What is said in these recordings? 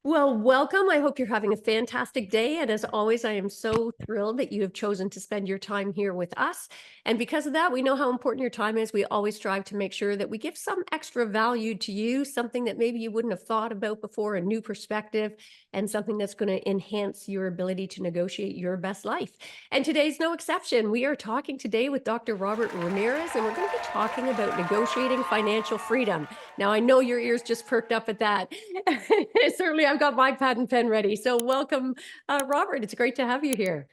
Well, welcome. I hope you're having a fantastic day. And as always, I am so thrilled that you have chosen to spend your time here with us. And because of that, we know how important your time is. We always strive to make sure that we give some extra value to you, something that maybe you wouldn't have thought about before, a new perspective, and something that's going to enhance your ability to negotiate your best life. And today's no exception. We are talking today with Dr. Robert Ramirez, and we're going to be talking about negotiating financial freedom. Now, I know your ears just perked up at that. Certainly, I've got my pad and pen ready. So welcome, Robert. It's great to have you here.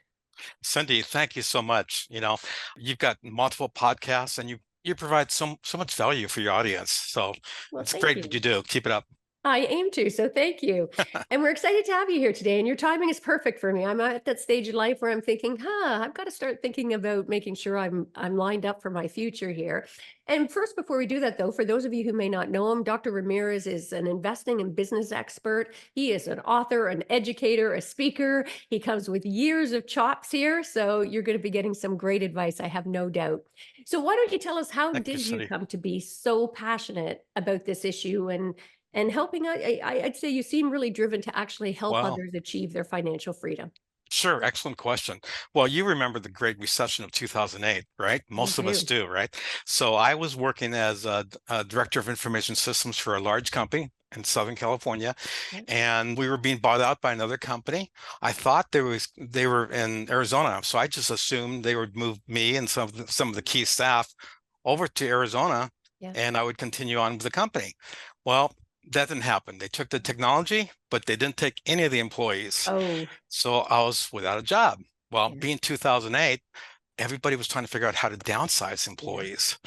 Cindy, thank you so much. You've got multiple podcasts and you provide so much value for your audience. So Well, it's thank great what you. you do. Keep it up. I aim to, so thank you. And we're excited to have you here today. And your timing is perfect for me. I'm at that stage in life where I'm thinking, I've got to start thinking about making sure I'm lined up for my future here. And first, before we do that, though, for those of you who may not know him, Dr. Ramirez is an investing and business expert. He is an author, an educator, a speaker. He comes with years of chops here. So you're going to be getting some great advice, I have no doubt. So why don't you tell us, how Thank you, did you Cindy. come to be so passionate about this issue and helping out? I'd say you seem really driven to actually help Well, others achieve their financial freedom. sure. Excellent question. Well, you remember the Great Recession of 2008, right? I Most of us do. do, right? So I was working as a director of information systems for a large company in Southern California, Yeah. and we were being bought out by another company. I thought they were in Arizona, so I just assumed they would move me and some of the key staff over to Arizona, Yeah. and I would continue on with the company. Well, that didn't happen. They took the technology, but they didn't take any of the employees. Oh, So I was without a job. Well, yeah. being 2008, everybody was trying to figure out how to downsize Yeah. employees.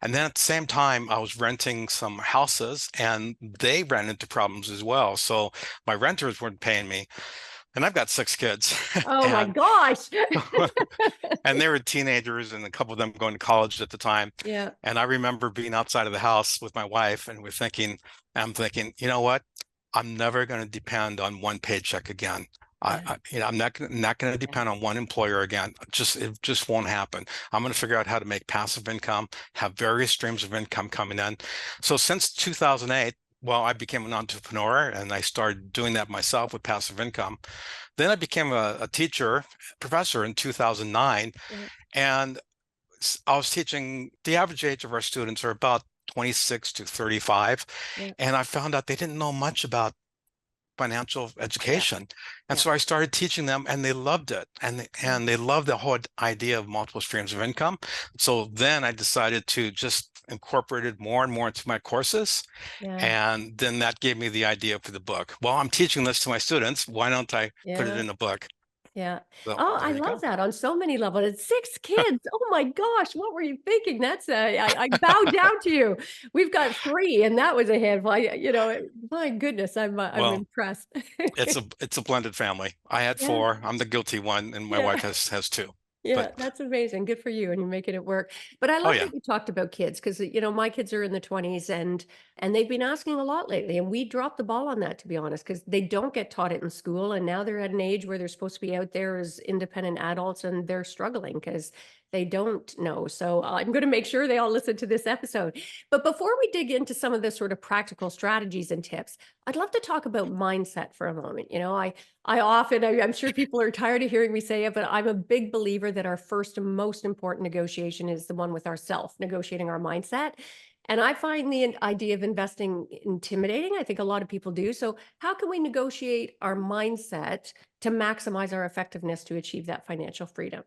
And then at the same time, I was renting some houses and they ran into problems as well. So my renters weren't paying me. And I've got 6 kids. Oh my and gosh. and they were teenagers and a couple of them going to college at the time. Yeah. And I remember being outside of the house with my wife and I'm thinking, you know what? I'm never going to depend on one paycheck again. Yeah. I'm not going to depend on one employer again. It just won't happen. I'm going to figure out how to make passive income, have various streams of income coming in. So since 2008, well, I became an entrepreneur and I started doing that myself with passive income. Then I became a teacher, professor in 2009, Yeah. and I was teaching. The average age of our students are about 26 to 35, Yeah. and I found out they didn't know much about financial Yeah. education. And Yeah. so I started teaching them and they loved it. And they loved the whole idea of multiple streams of income. So then I decided to just incorporate it more and more into my courses. Yeah. And then that gave me the idea for the book. Well, I'm teaching this to my students. Why don't I put it Yeah. in a book? Yeah. So Oh, I there you love go. that on so many levels. It's 6 kids. Oh my gosh, what were you thinking? That's I bow down to you. We've got 3, and that was a handful. My goodness, I'm Well, impressed. it's a blended family. I had Yeah. 4. I'm the guilty one, and my Yeah. wife has 2. But Yeah, that's amazing. Good for you, and you're making it work. But I oh love yeah. that you talked about kids because my kids are in the 20s and they've been asking a lot lately. And we dropped the ball on that, to be honest, because they don't get taught it in school. And now they're at an age where they're supposed to be out there as independent adults and they're struggling because they don't know. So I'm going to make sure they all listen to this episode. But before we dig into some of the sort of practical strategies and tips, I'd love to talk about mindset for a moment. I'm sure people are tired of hearing me say it, but I'm a big believer that our first and most important negotiation is the one with ourself, negotiating our mindset. And I find the idea of investing intimidating. I think a lot of people do. So, how can we negotiate our mindset to maximize our effectiveness to achieve that financial freedom?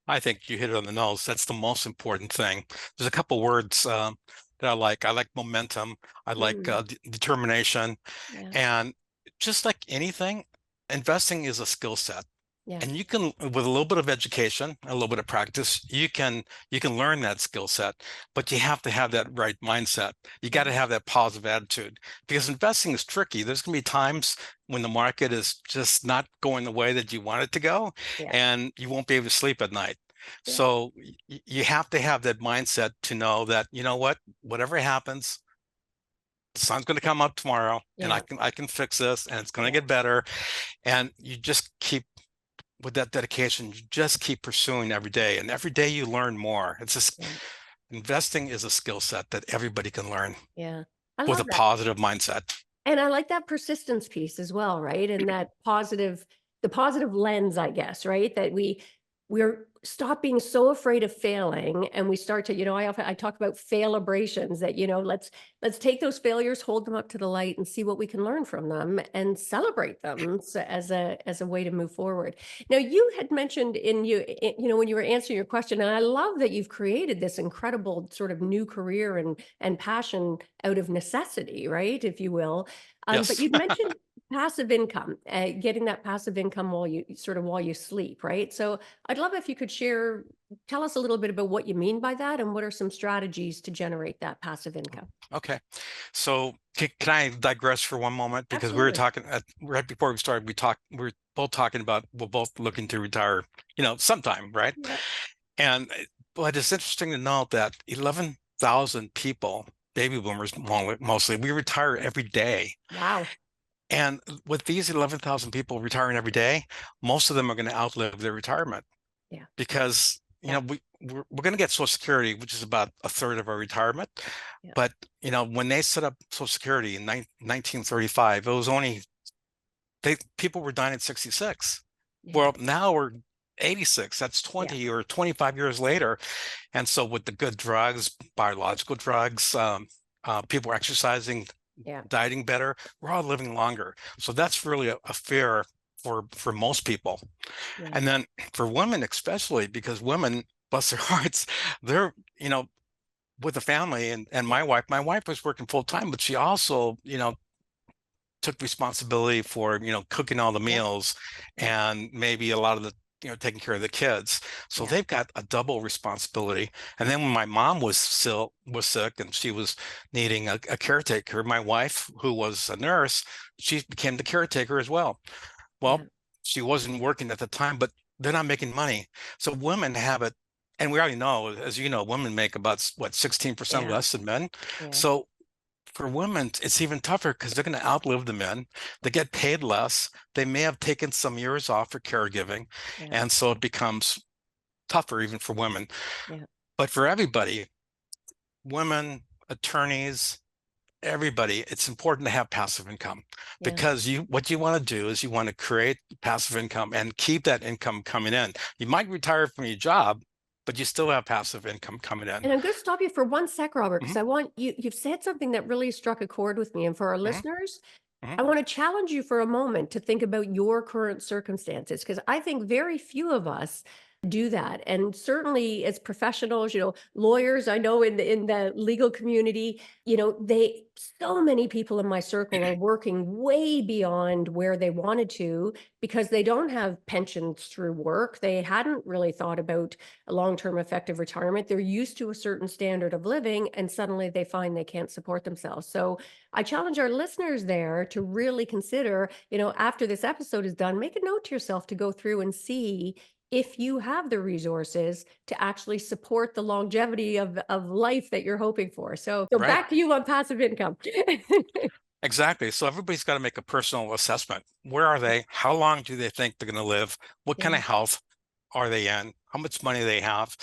I think you hit it on the nose. That's the most important thing. There's a couple words that I like. I like momentum. I like Mm, determination. yeah, And just like anything, investing is a skill set. yeah, And you can, with a little bit of education, a little bit of practice, you can learn that skill set, but you have to have that right mindset. You got yeah, to have that positive attitude because investing is tricky. There's going to be times when the market is just not going the way that you want it to go, yeah, and you won't be able to sleep at night. yeah, So you have to have that mindset to know that, you know what, whatever happens, the sun's going to come up tomorrow, and I yeah, can I can fix this, and it's going to yeah, get better. And you just keep with that dedication, you just keep pursuing every day, and every day you learn more. It's just yeah, investing is a skill set that everybody can learn yeah. I with love a that. positive mindset. And I like that persistence piece as well, right? And that the positive lens, I guess, right? That we're stop being so afraid of failing and we start to, I talk about failabrations that, let's take those failures, hold them up to the light and see what we can learn from them and celebrate them as a way to move forward. Now, you had mentioned when you were answering your question, and I love that you've created this incredible sort of new career and passion out of necessity, right? If you will. But Yes. you'd mentioned passive income, getting that passive income while you sleep, right? So I'd love if you could tell us a little bit about what you mean by that and what are some strategies to generate that passive income. Okay. So can I digress for one moment? Because we were Absolutely. talking right before we started, we were both talking about we're both looking to retire, sometime, right? Yeah. And but it's interesting to note that 11,000 people, baby boomers mostly, we retire every day. Wow. And with these 11,000 people retiring every day, most of them are going to outlive their retirement Yeah. because Yeah. we're going to get Social Security, which is about a third of our retirement. Yeah. But when they set up Social Security in 1935, it was only people were dying at 66. Yeah. Well, now we're 86. That's Yeah. 20 or 25 years later. And so with the good drugs, biological drugs, people are exercising, Yeah. dieting better, we're all living longer. So that's really a fear for most people. Yeah. And then for women, especially because women, bless their hearts, they're, with a family and Yeah. my wife was working full time, but she also, took responsibility for, cooking all the Yeah. meals Yeah. and maybe a lot of the, taking care of the kids. So Yeah. they've got a double responsibility. And then when my mom was sick and she was needing a caretaker, my wife, who was a nurse, she became the caretaker as well. Yeah. Well, she wasn't working at the time, but they're not making money. So women have it, and we already know, as you know, women make about what, 16% Yeah. less than men. Yeah. So for women, it's even tougher because they're going to outlive the men. They get paid less. They may have taken some years off for caregiving. Yeah. And so it becomes tougher even for women. Yeah. But for everybody, women, attorneys, everybody, it's important to have passive income Yeah. because what you want to do is you want to create passive income and keep that income coming in. You might retire from your job, but you still have passive income coming in. And I'm going to stop you for one sec, Robert, because Mhm, I want you've said something that really struck a chord with me. And for our mhm, listeners, mhm. I want to challenge you for a moment to think about your current circumstances, because I think very few of us do that. And certainly as professionals, lawyers, I know in the legal community, so many people in my circle are working way beyond where they wanted to because they don't have pensions through work. They hadn't really thought about a long-term effective retirement. They're used to a certain standard of living and suddenly they find they can't support themselves. So I challenge our listeners there to really consider, after this episode is done, make a note to yourself to go through and see if you have the resources to actually support the longevity of life that you're hoping for. So Right. back to you on passive income. Exactly. So everybody's got to make a personal assessment. Where are they? How long do they think they're going to live? What kind Yeah, of health are they in? How much money they have?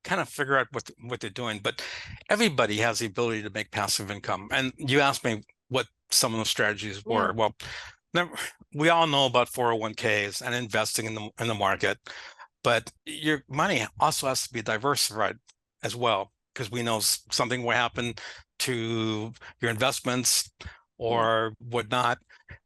Kind of figure out what they're doing. But everybody has the ability to make passive income. And you asked me what some of the strategies yeah, were. Well, we all know about 401ks and investing in the market, but your money also has to be diversified as well, because we know something will happen to your investments yeah, or whatnot.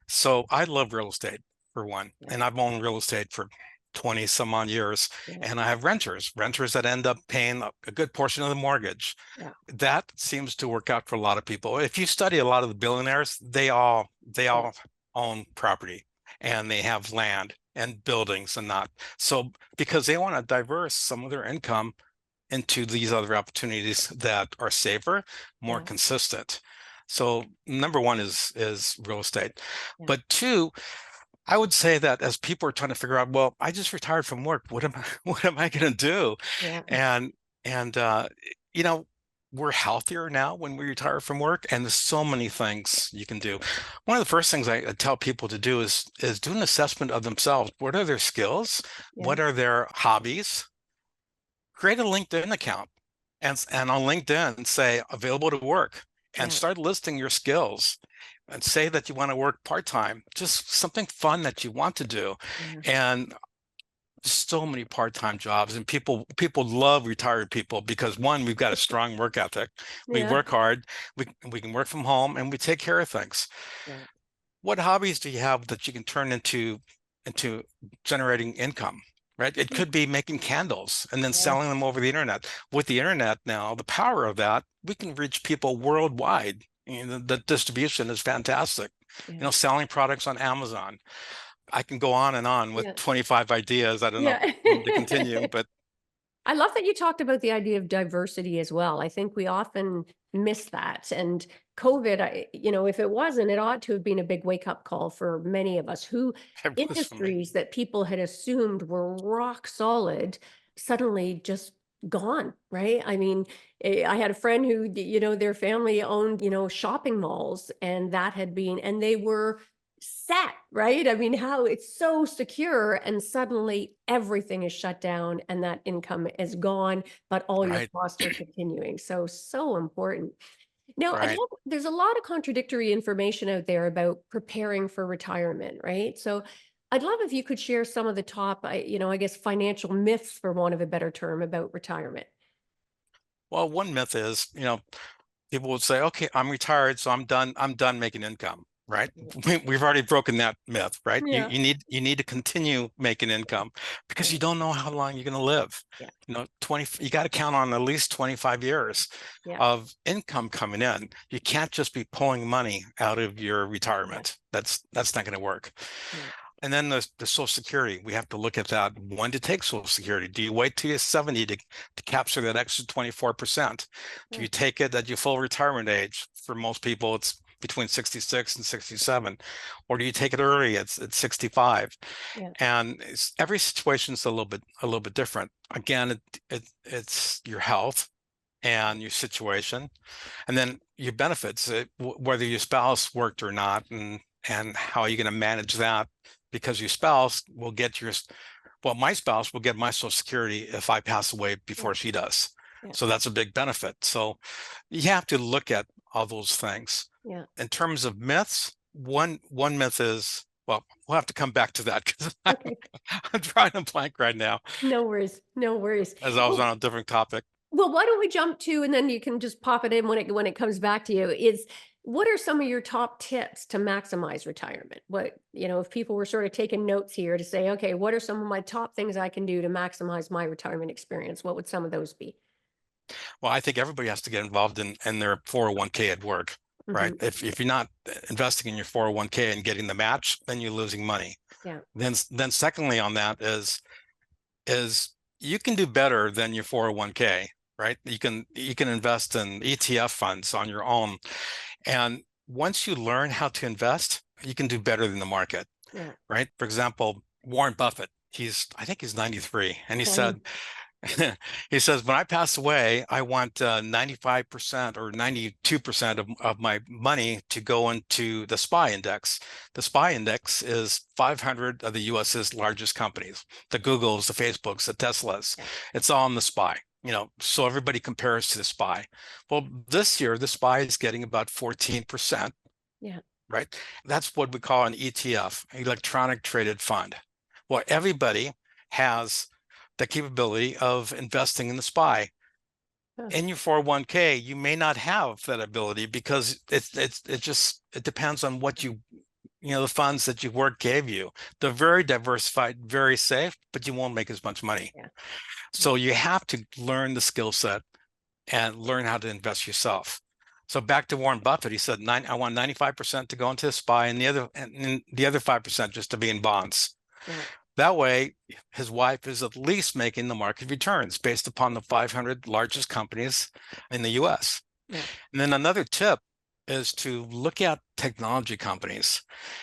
So I love real estate for one, yeah, and I've owned real estate for 20 some odd years. yeah, And I have renters that end up paying a good portion of the mortgage. yeah, That seems to work out for a lot of people. If you study a lot of the billionaires, they all own property and they have land and buildings and not. So because they want to diverse some of their income into these other opportunities that are safer, more yeah, consistent. So number one is real estate. yeah, But two, I would say that as people are trying to figure out, well, I just retired from work. What am I what am I going to do? yeah, And and you know, we're healthier now when we retire from work, and there's so many things you can do. One of the first things I tell people to do is do an assessment of themselves. What are their skills? yeah, What are their hobbies? Create a LinkedIn account and on LinkedIn say available to work and yeah, start listing your skills. and say that you want to work part-time, just something fun that you want to do. Yeah. And so many part-time jobs, and people love retired people because one, we've got a strong work ethic. We Yeah. work hard, we can work from home, and we take care of things. Yeah. What hobbies do you have that you can turn into generating income? Right? It Yeah. could be making candles and then Yeah. selling them over the internet. With the internet now, the power of that, we can reach people worldwide. The distribution is fantastic. Yeah. Selling products on Amazon. I can go on and on with Yeah. 25 ideas. I don't know if Yeah. you want to continue, but I love that you talked about the idea of diversity as well. I think we often miss that. And COVID, if it wasn't, it ought to have been a big wake up call for many of us who it was for me. industries that people had assumed were rock solid suddenly just gone, right? I mean, I had a friend who, their family owned, shopping malls, and that had been, and they were set, right? I mean, how it's so secure, and suddenly everything is shut down and that income is gone, but all your Right, costs are continuing. So, so important. Now, right. there's a lot of contradictory information out there about preparing for retirement, right? So, I'd love if you could share some of the top, I guess, financial myths, for want of a better term, about retirement. Well, one myth is, people would say, okay, I'm retired, so I'm done making income, right? We've already broken that myth, right? You Yeah. you need you need to continue making income because Yeah. you don't know how long you're going to live. Yeah. 20, you got to count on at least 25 years Yeah. of income coming in. You can't just be pulling money out of your Yeah. retirement. That's not going to work. Yeah. And then the Social Security, we have to look at that. When to take Social Security? Do you wait till you're 70 to capture that extra 24%? Do Yeah. you take it at your full retirement age? For most people, it's between 66 and 67. Or do you take it early at 65? Yeah. And every situation is a little bit different. Again, it's your health and your situation, and then your benefits, whether your spouse worked or not, and how are you going to manage that? Because your spouse will get my spouse will get my Social Security if I pass away Yeah. before she does. Yeah. So that's a big benefit. So you have to look at all those things. Yeah. In terms of myths, one myth is, well, we'll have to come back to that because Okay. I'm drawing a blank right now No worries. No worries. as I was Well, on a different topic. why don't we jump to, and then you can just pop it in when it comes back to you, is what are some of your top tips to maximize retirement? If people were sort of taking notes here to say, okay, what are some of my top things I can do to maximize my retirement experience? What would some of those be? Well, I think everybody has to get involved in their 401k at work, right? Hmm. If you're not investing in your 401k and getting the match, then you're losing money. Yeah. Then secondly on that is you can do better than your 401k, right? You can invest in ETF funds on your own. And once you learn how to invest, you can do better than the market, Yeah. right? For example, Warren Buffett, I think he's 93, and he Okay. said, he says, when I pass away, I want 95% or 92% of my money to go into the SPY index. The SPY index is 500 of the US's largest companies, the Googles, the Facebooks, the Teslas. Yeah. It's all in the SPY, so everybody compares to the SPY. Well, this year, the SPY is getting about 14%, Yeah. right? That's what we call an ETF, electronic traded fund. Well, everybody has the capability of investing in the SPY. Huh. In your 401k, you may not have that ability because it depends on what the funds that your work gave you. They're very diversified, very safe, but you won't make as much money. Yeah. Yeah. So you have to learn the skill set and learn how to invest yourself. So back to Warren Buffett, he said, I want 95% to go into the SPY and the other 5% just to be in bonds. Yeah. That way, his wife is at least making the market returns based upon the 500 largest companies in the US. Yeah. And then another tip is to look at technology companies.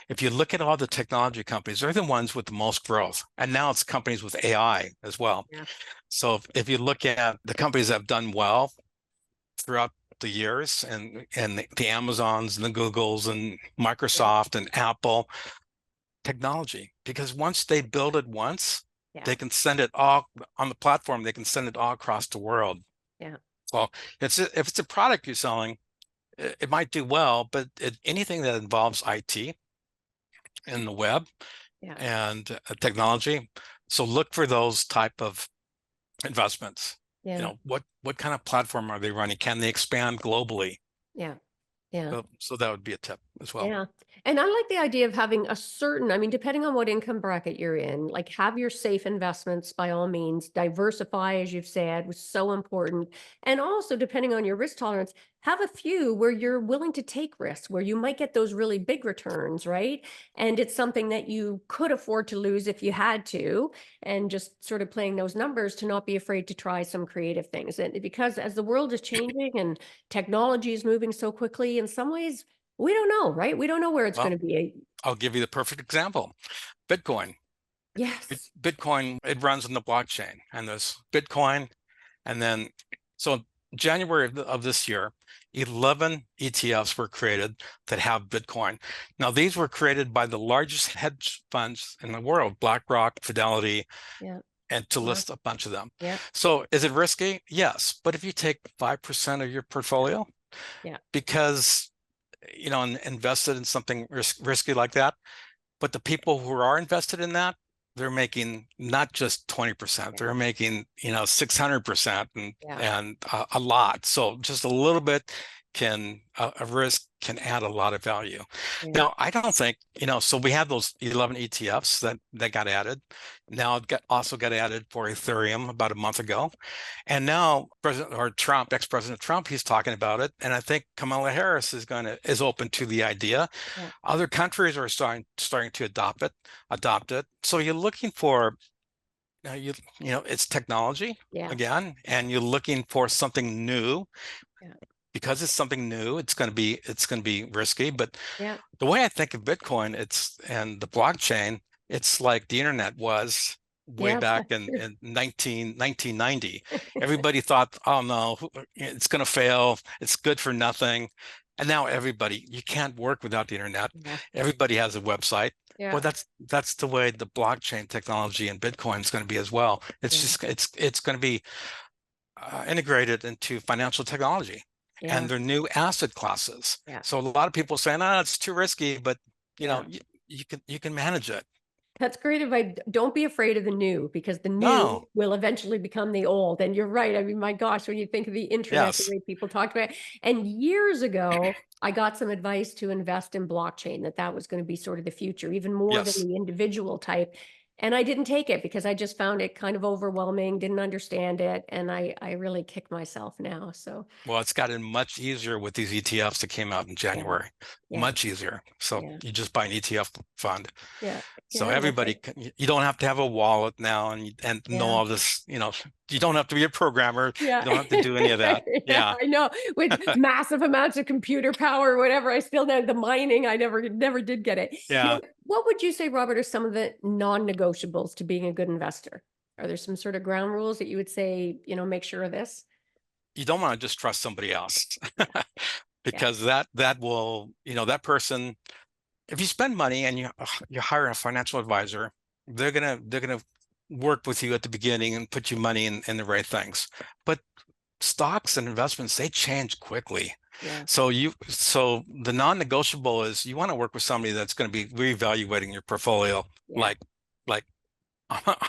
If you look at all the technology companies, they're the ones with the most growth. And now it's companies with AI as well. Yeah. So if you look at the companies that have done well throughout the years, and the Amazons and the Googles and Yeah. Microsoft and Apple, technology, because once they build it once, Yeah. they can send it all on the platform. They can send it all across the world. Yeah. So if it's a product you're selling, it might do well, but anything that involves IT and the web Yeah. and technology. So look for those type of investments. Yeah. What kind of platform are they running? Can they expand globally? Yeah. Yeah. So that would be a tip as well. Yeah. And I like the idea of having a certain, I mean, depending on what income bracket you're in, like have your safe investments by all means, diversify, as you've said, was so important. And also, depending on your risk tolerance, have a few where you're willing to take risks, where you might get those really big returns, right? And it's something that you could afford to lose if you had to, and just sort of playing those numbers to not be afraid to try some creative things. And because as the world is changing and technology is moving so quickly, in some ways, we don't know, right? We don't know where it's Well, gonna be. I'll give you the perfect example. Bitcoin. Yes. Bitcoin, it runs on the blockchain, and there's Bitcoin, and then so January of this year, 11 ETFs were created that have Bitcoin. Now, these were created by the largest hedge funds in the world, BlackRock, Fidelity, Yeah. and to Wow. list a bunch of them. Yeah. So is it risky? Yes. But if you take 5% of your portfolio, Yeah. because invested in something risky like that, but the people who are invested in that, they're making not just 20%, Yeah. they're making 600% Yeah. and a lot. So just a little bit can a risk can add a lot of value. Yeah. Now, I don't think, so we had those 11 ETFs that got added. Now it also got added for Ethereum about a month ago. And now ex-President Trump, he's talking about it. And I think Kamala Harris is open to the idea. Yeah. Other countries are starting to adopt it. So you're looking for it's technology Yeah. again, and you're looking for something new. Yeah. Because it's something new, it's going to be risky. But Yeah. the way I think of Bitcoin, and the blockchain, it's like the internet was way Yeah. back That's true. in 1990. Everybody thought, oh no, it's going to fail. It's good for nothing. And now you can't work without the internet. Yeah. Everybody has a website. Well, Yeah. that's the way the blockchain technology and Bitcoin is going to be as well. It's Yeah. just it's going to be integrated into financial technology, Yeah. and they're new asset classes. Yeah. So a lot of people saying, "Ah, it's too risky," but Yeah. you can manage it. That's great advice. Don't be afraid of the new because the new No, will eventually become the old. And you're right. I mean, my gosh, when you think of the internet, the yes, way people talked about it. And years ago, I got some advice to invest in blockchain, that was going to be sort of the future, even more than yes. the individual type. And I didn't take it because I just found it kind of overwhelming, didn't understand it. And I really kick myself now. So Well, it's gotten much easier with these ETFs that came out in yeah, January. yeah, Much easier. So yeah, you just buy an ETF fund. yeah, So yeah. Well, everybody you don't have to have a wallet now and know yeah. all this. You don't have to be a programmer. You Yeah. don't have to do any of that. Yeah, Yeah. I know. With massive amounts of computer power or whatever, I still know the mining, I never did get it. Now, Yeah. what would you say, Robert, are some of the non-negotiables to being a good investor? Are there some sort of ground rules that you would say, make sure of this? You don't want to just trust somebody else. Yeah, yeah, Because that will, that person, if you spend money and you hire a financial advisor, they're gonna work with you at the beginning and put you money in the right things. But stocks and investments, they change quickly. yeah, So the non-negotiable is you want to work with somebody that's going to be reevaluating your portfolio yeah, like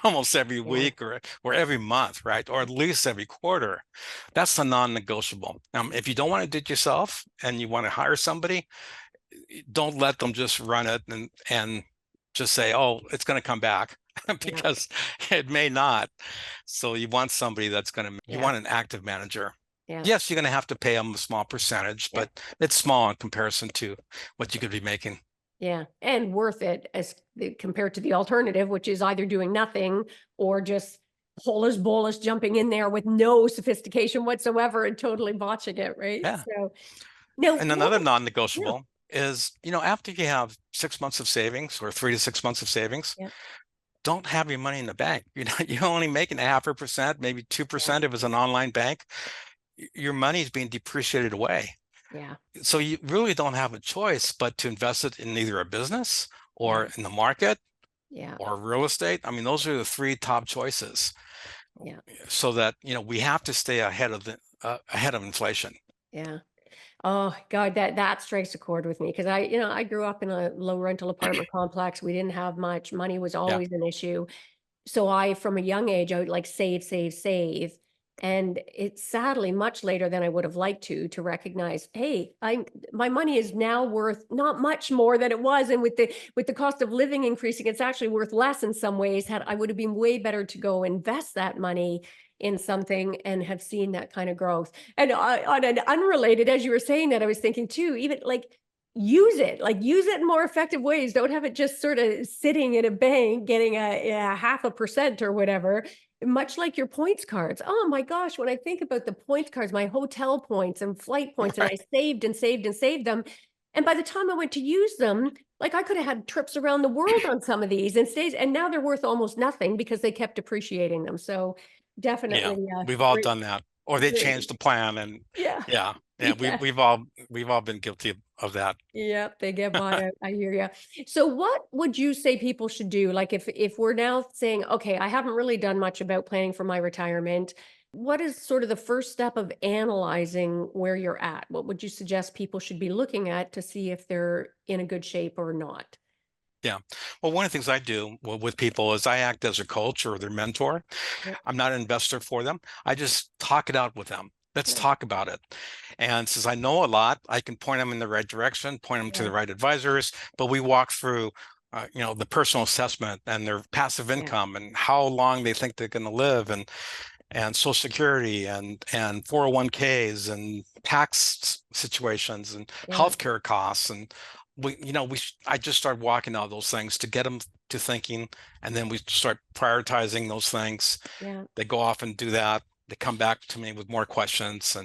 almost every yeah, week or every month, right? Or at least every quarter. That's the non-negotiable. If you don't want to do it yourself and you want to hire somebody, don't let them just run it and just say, oh, it's going to come back yeah, because it may not. So you yeah, want an active manager. yeah, Yes, you're going to have to pay them a small percentage, yeah. but it's small in comparison to what you could be making. Yeah, and worth it compared to the alternative, which is either doing nothing or just holus bolus jumping in there with no sophistication whatsoever and totally botching it, right? Yeah. So now And another yeah, non-negotiable is, after you have 6 months of savings or 3 to 6 months of savings, yeah, don't have your money in the bank. You're only making 0.5%, maybe yeah, 2% if it's an online bank. Your money is being depreciated away. yeah, So you really don't have a choice but to invest it in either a business yeah, or in the market yeah, or real estate. I mean, those are the three top choices. yeah, So that we have to stay ahead of inflation. yeah. Oh God, that strikes a chord with me because I grew up in a low rental apartment complex. We didn't have much. Money was Yeah. always an issue. So from a young age, I would like save, save, save. And it's sadly much later than I would have liked to recognize, hey, my money is now worth not much more than it was. And with the cost of living increasing, it's actually worth less in some ways. Had I would have been way better to go invest that money in something and have seen that kind of growth. And on an unrelated, as you were saying that, I was thinking too, even like use it in more effective ways. Don't have it just sort of sitting in a bank getting a half a percent or whatever, much like your points cards. Oh my gosh, when I think about the points cards, my hotel points and flight points, and I Right. saved and saved and saved them. And by the time I went to use them, like I could have had trips around the world on some of these and stays, and now they're worth almost nothing because they kept appreciating them. So Yeah, definitely, we've all great, done that. Or they great. changed the plan and Yeah. yeah, yeah, Yeah. we've all been guilty of that. Yep, they get by. I hear you. So what would you say people should do? Like if we're now saying, okay, I haven't really done much about planning for my retirement, what is sort of the first step of analyzing where you're at? What would you suggest people should be looking at to see if they're in a good shape or not? Yeah. Well, one of the things I do with people is I act as a coach or their mentor. Yep. I'm not an investor for them. I just talk it out with them. Let's Yeah. talk about it. And since I know a lot, I can point them in the right direction, point them to Yeah. the right advisors. But we walk through, the personal assessment and their passive Yeah. income and how long they think they're going to live, and Social Security and 401ks and tax situations and Yeah. healthcare costs. And I just start walking all those things to get them to thinking, and then we start prioritizing those things. Yeah. They go off and do that. They come back to me with more questions,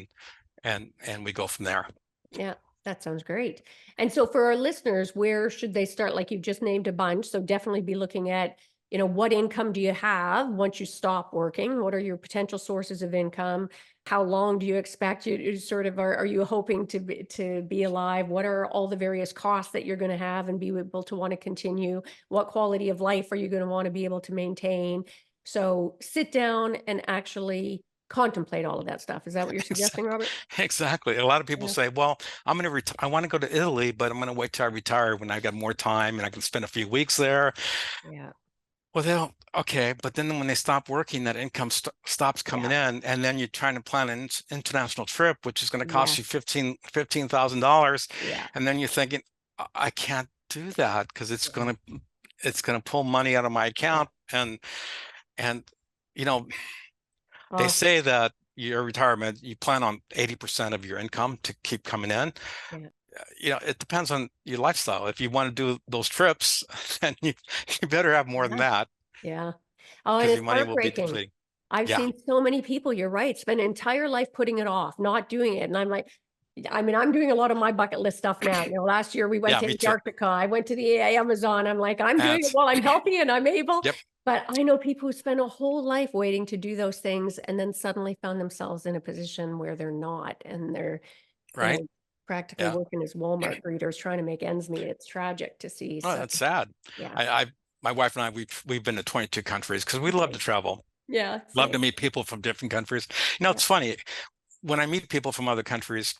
and we go from there. Yeah, that sounds great. And so for our listeners, where should they start? Like you just named a bunch. So definitely be looking at, what income do you have once you stop working? What are your potential sources of income? How long do you expect you sort of are you hoping to be alive? What are all the various costs that you're going to have and be able to want to continue? What quality of life are you going to want to be able to maintain? So sit down and actually contemplate all of that stuff. Is that what you're suggesting, Robert? Exactly. A lot of people Yeah. say, well, I want to go to Italy, but I'm going to wait till I retire when I got more time and I can spend a few weeks there. Yeah. Well, they'll okay, but then when they stop working, that income stops coming Yeah. in, and then you're trying to plan an international trip, which is going to cost you Yes. $15,000, Yeah. and then you're thinking, I can't do that because Yeah. it's gonna pull money out of my Yeah. account, and you know they Oh, say that your retirement you plan on 80% of your income to keep coming in. yeah. It depends on your lifestyle. If you want to do those trips, then you better have more than Yeah. that Yeah. Oh, and because it's your money will be heartbreaking. depleting. I've Yeah. seen so many people, you're right, spend an entire life putting it off, not doing it. And I'm like, I mean, I'm doing a lot of my bucket list stuff now. Last year we went Yeah, to me too. Antarctica. I went to the Amazon. I'm like, I'm doing it Ads. while I'm healthy and I'm able. Yep. But I know people who spend a whole life waiting to do those things and then suddenly found themselves in a position where they're not and they're, you Right. know, practically Yeah. working as Walmart greeters trying to make ends meet. It's tragic to see. Oh, So that's sad. yeah, I my wife and I we've been to 22 countries because we love to nice. travel. Yeah, Love to same. meet people from different countries. Yeah, It's funny when I meet people from other countries,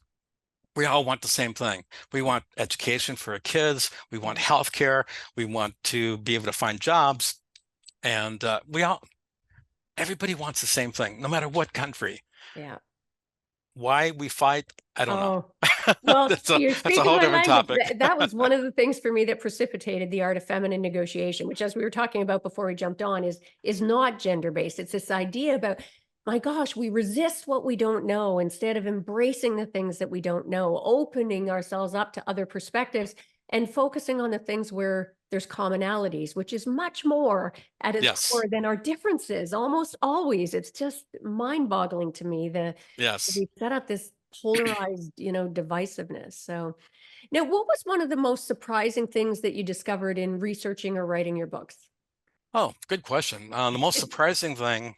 we all want the same thing. We yeah, want education for our kids. We want yeah, health care. We want to be able to find jobs. And everybody wants the same thing, no matter what country. yeah. Why we fight, I don't know. Oh, well, you're That's a speaking whole my different language. topic. That was one of the things for me that precipitated the art of feminine negotiation, which, as we were talking about before we jumped on, is not gender based. It's this idea about, my gosh, we resist what we don't know instead of embracing the things that we don't know, opening ourselves up to other perspectives and focusing on the things where there's commonalities, which is much more at its Yes. core than our differences. Almost always, it's just mind-boggling to me the Yes. we set up this polarized, divisiveness. So now, what was one of the most surprising things that you discovered in researching or writing your books? Oh, good question. The most surprising thing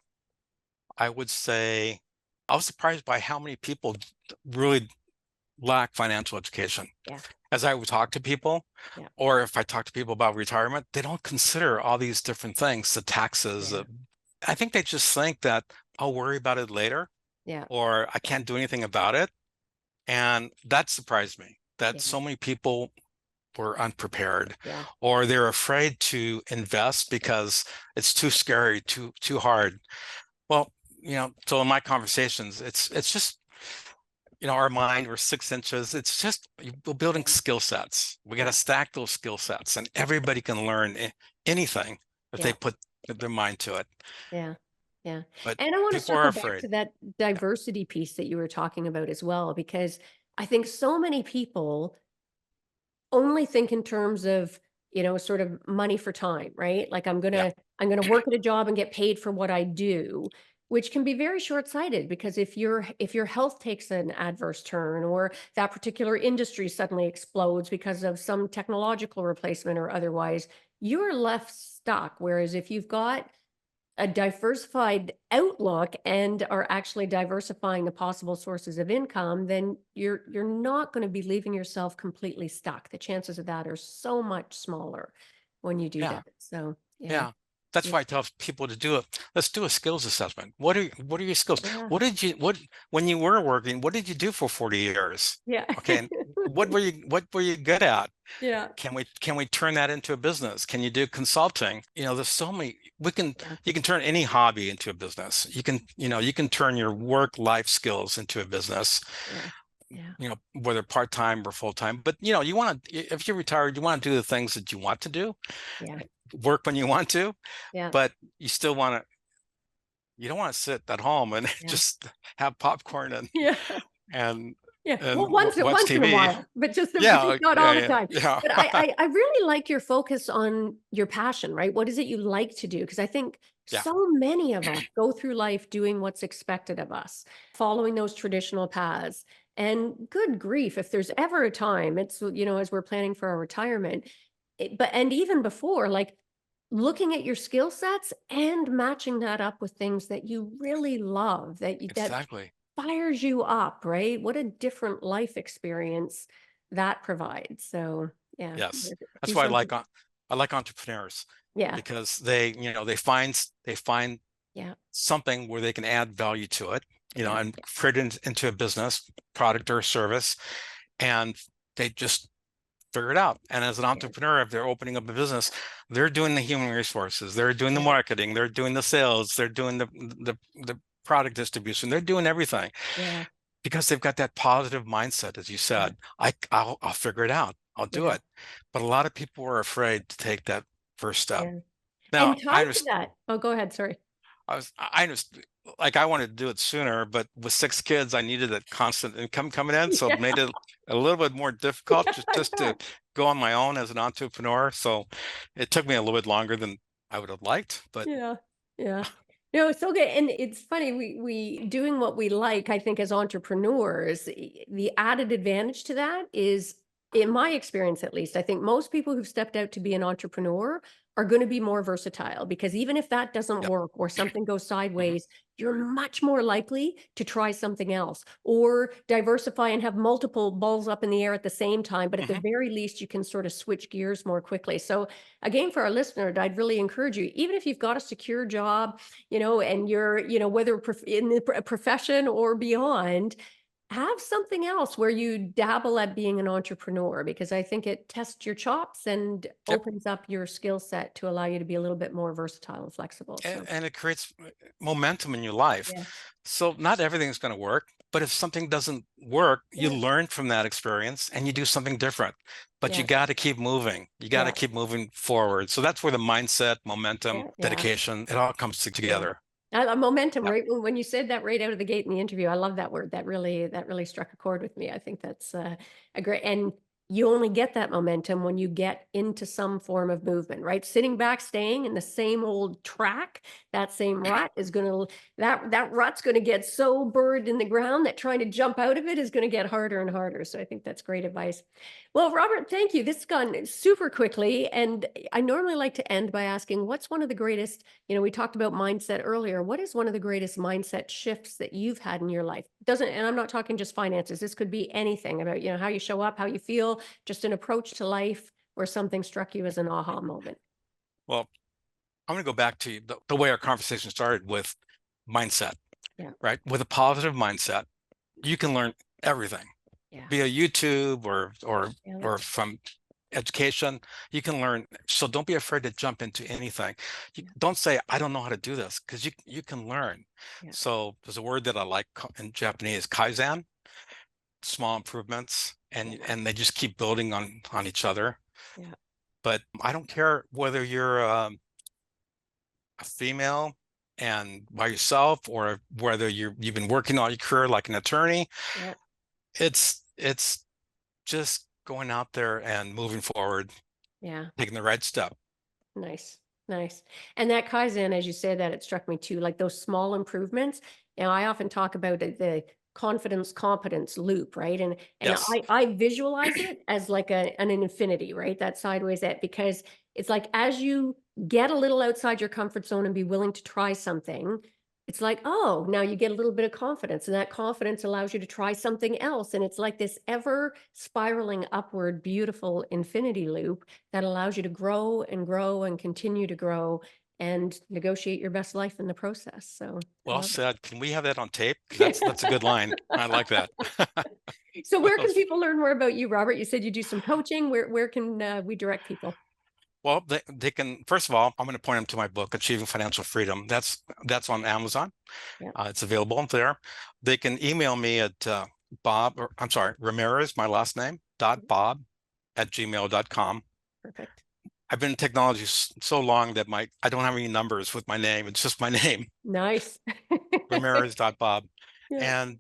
I would say, I was surprised by how many people really lack financial education. Yeah, As I would talk to people, yeah, or if I talk to people about retirement, they don't consider all these different things, the taxes. yeah, I think they just think that I'll worry about it later, yeah, or I can't do anything about it. And that surprised me that Yeah. so many people were unprepared, Yeah. or they're afraid to invest because it's too scary, too hard. Well, so in my conversations, it's just, our mind, we're 6 inches. It's just we're building Yeah. skill sets. We got to Yeah. stack those skill sets, and everybody Exactly. can learn anything if they Yeah. put their mind to it. Yeah. Yeah. But And I want to people are circle back afraid. to that Yeah, diversity piece that you were talking about as well, because I think so many people only think in terms of, sort of money for time, right? Like yeah, I'm gonna work at a job and get paid for what I do, which can be very short-sighted because if your health takes an adverse turn or that particular industry suddenly explodes because of some technological replacement or otherwise, you're left stuck. Whereas if you've got a diversified outlook and are actually diversifying the possible sources of income, then you're not going to be leaving yourself completely stuck. The chances of that are so much smaller when you do yeah. that. So yeah, Yeah. That's yeah, why I tell people to do it. Let's do a skills assessment. What are your skills? yeah, What when you were working, what did you do for 40 years? yeah, Okay. And what were you good at? yeah, Can we turn that into a business? Can you do consulting? There's so many yeah, you can turn any hobby into a business. You can turn your work life skills into a business, yeah, yeah, whether part-time or full-time. But if you're retired, you want to do the things that you want to do, yeah, work when you want to, yeah, but you don't want to sit at home and yeah, just have popcorn and yeah. and Yeah, well, and watch once in a TV. while, but just Yeah, just not all the yeah, time. yeah, But yeah, I really like your focus on your passion, right? What is it you like to do? Because I think yeah, so many of us go through life doing what's expected of us, following those traditional paths. And good grief, if there's ever a time, it's, as we're planning for our retirement, and even before, like looking at your skill sets and matching that up with things that you really love, that exactly. fires you up, right? What a different life experience that provides. So, yeah, Yes, do that's why something. I like entrepreneurs, Yeah, because they find yeah, something where they can add value to it, yeah, and create it into a business, product or service, and they just figure it out. And as an yeah, entrepreneur, if they're opening up a business, they're doing the human resources, they're doing the yeah, marketing, they're doing the sales, they're doing the product distribution, they're doing everything yeah, because they've got that positive mindset, as you yeah, said. I'll figure it out. I'll do yeah, it. But a lot of people are afraid to take that first step. yeah. Now, And tied to that, oh, go ahead. Sorry. I just like I wanted to do it sooner, but with 6 kids, I needed that constant income coming in, so it Yeah, made it a little bit more difficult just to go on my own as an entrepreneur. So it took me a little bit longer than I would have liked, but yeah, yeah. No, it's so good. And it's funny, we doing what we like, I think as entrepreneurs, the added advantage to that is, in my experience at least, I think most people who've stepped out to be an entrepreneur are going to be more versatile because even if that doesn't yep. work or something goes Mhm. sideways, you're much more likely to try something else or diversify and have multiple balls up in the air at the same time. But at the Mhm. very least, you can sort of switch gears more quickly. So again, for our listener, I'd really encourage you, even if you've got a secure job, and you're, whether in the profession or beyond, have something else where you dabble at being an entrepreneur because I think it tests your chops and Yep. opens up your skill set to allow you to be a little bit more versatile and flexible. And, So, and it creates momentum in your life. yeah, So not everything's going to work, but if something doesn't work, you yeah, learn from that experience and you do something different. But you yeah, got to keep moving. You got to yeah, keep moving forward. So that's where the mindset, momentum, yeah, yeah. dedication, it all comes Yeah. together. Momentum, Yeah. right? When you said that right out of the gate in the interview, I love that word. That really struck a chord with me. I think that's a great, and you only get that momentum when you get into some form of movement, right? Sitting back, staying in the same old track, that same rut is going to, that rut's going to get so buried in the ground that trying to jump out of it is going to get harder and harder. So I think that's great advice. Well, Robert, thank you. This has gone super quickly, and I normally like to end by asking, what's one of the greatest, we talked about mindset earlier. What is one of the greatest mindset shifts that you've had in your life? Doesn't, and I'm not talking just finances. This could be anything about, how you show up, how you feel, just an approach to life or something struck you as an aha moment. Well, I'm going to go back to the way our conversation started with mindset, Yeah. right? With a positive mindset, you can learn everything. Yeah. via YouTube Yeah. or from education. You can learn. So don't be afraid to jump into anything. Yeah. Don't say, I don't know how to do this, because you can learn. Yeah. So there's a word that I like in Japanese, kaizen, small improvements, Yeah. and they just keep building on each other. Yeah. But I don't care whether you're a female and by yourself, or whether you've been working all your career like an attorney. Yeah. It's just going out there and moving forward, Yeah. taking the right step. Nice, nice. And that Kaizen, as you said that, it struck me too, like those small improvements. You know, I often talk about the confidence competence loop, right? And Yes. I visualize it as like an infinity, right? That sideways at, because it's like as you get a little outside your comfort zone and be willing to try something, it's like, oh, now you get a little bit of confidence, and that confidence allows you to try something else. And it's like this ever spiraling upward, beautiful infinity loop that allows you to grow and grow and continue to grow and negotiate your best life in the process. So I Well love said. Can we have that on tape? it. That's a good line. I like that. So where Well, can people learn more about you, Robert? You said you do some coaching. Where can we direct people? well, they can, first of all, I'm going to point them to my book, Achieving Financial Freedom. That's on Amazon. Yeah. It's available there. They can email me at Bob, or I'm sorry, Ramirez, my last name, .bob@gmail.com. Perfect. I've been in technology so long that I don't have any numbers with my name. It's just my name, Nice. Ramirez.bob. Yeah. And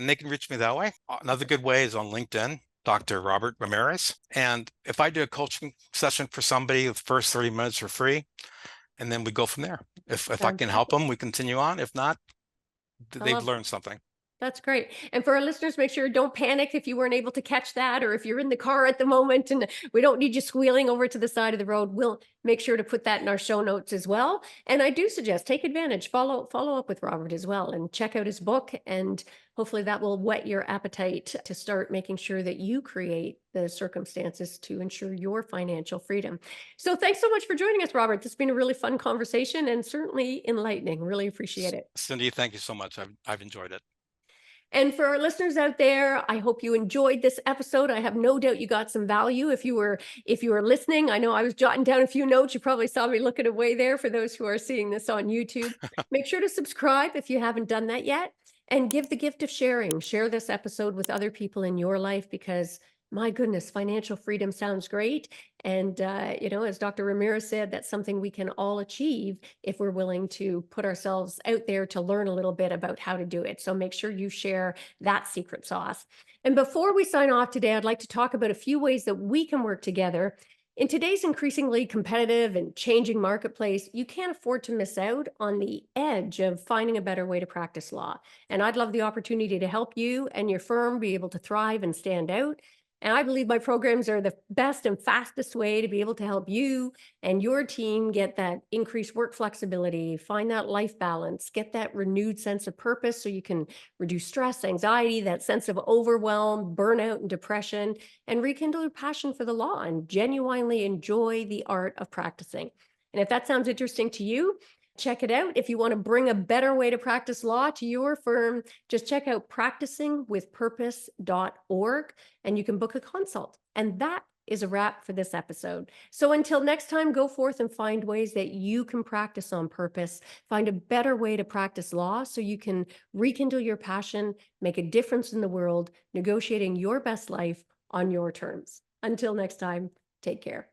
they can reach me that way. Another good way is on LinkedIn, Dr. Robert Ramirez. And if I do a coaching session for somebody, the first 30 minutes are free, and then we go from there. If I Sounds can help great. them, we continue on. If not, I they've love learned something. That's great. And for our listeners, make sure don't panic if you weren't able to catch that, or if you're in the car at the moment and we don't need you squealing over to the side of the road. We'll make sure to put that in our show notes as well. And I do suggest take advantage, follow up with Robert as well, and check out his book. And hopefully that will whet your appetite to start making sure that you create the circumstances to ensure your financial freedom. So thanks so much for joining us, Robert. This has been a really fun conversation and certainly enlightening. Really appreciate it. Cindy, thank you so much. I've enjoyed it. And for our listeners out there, I hope you enjoyed this episode. I have no doubt you got some value if you were listening. I know I was jotting down a few notes. You probably saw me looking away there for those who are seeing this on YouTube. Make sure to subscribe if you haven't done that yet, and give the gift of sharing. Share this episode with other people in your life, because my goodness, financial freedom sounds great. And, as Dr. Ramirez said, that's something we can all achieve if we're willing to put ourselves out there to learn a little bit about how to do it. So make sure you share that secret sauce. And before we sign off today, I'd like to talk about a few ways that we can work together. In today's increasingly competitive and changing marketplace, you can't afford to miss out on the edge of finding a better way to practice law. And I'd love the opportunity to help you and your firm be able to thrive and stand out. And I believe my programs are the best and fastest way to be able to help you and your team get that increased work flexibility, find that life balance, get that renewed sense of purpose so you can reduce stress, anxiety, that sense of overwhelm, burnout, and depression, and rekindle your passion for the law and genuinely enjoy the art of practicing. And if that sounds interesting to you, check it out. If you want to bring a better way to practice law to your firm, just check out practicingwithpurpose.org and you can book a consult. And that is a wrap for this episode. So until next time, go forth and find ways that you can practice on purpose, find a better way to practice law so you can rekindle your passion, make a difference in the world, negotiating your best life on your terms. Until next time, take care.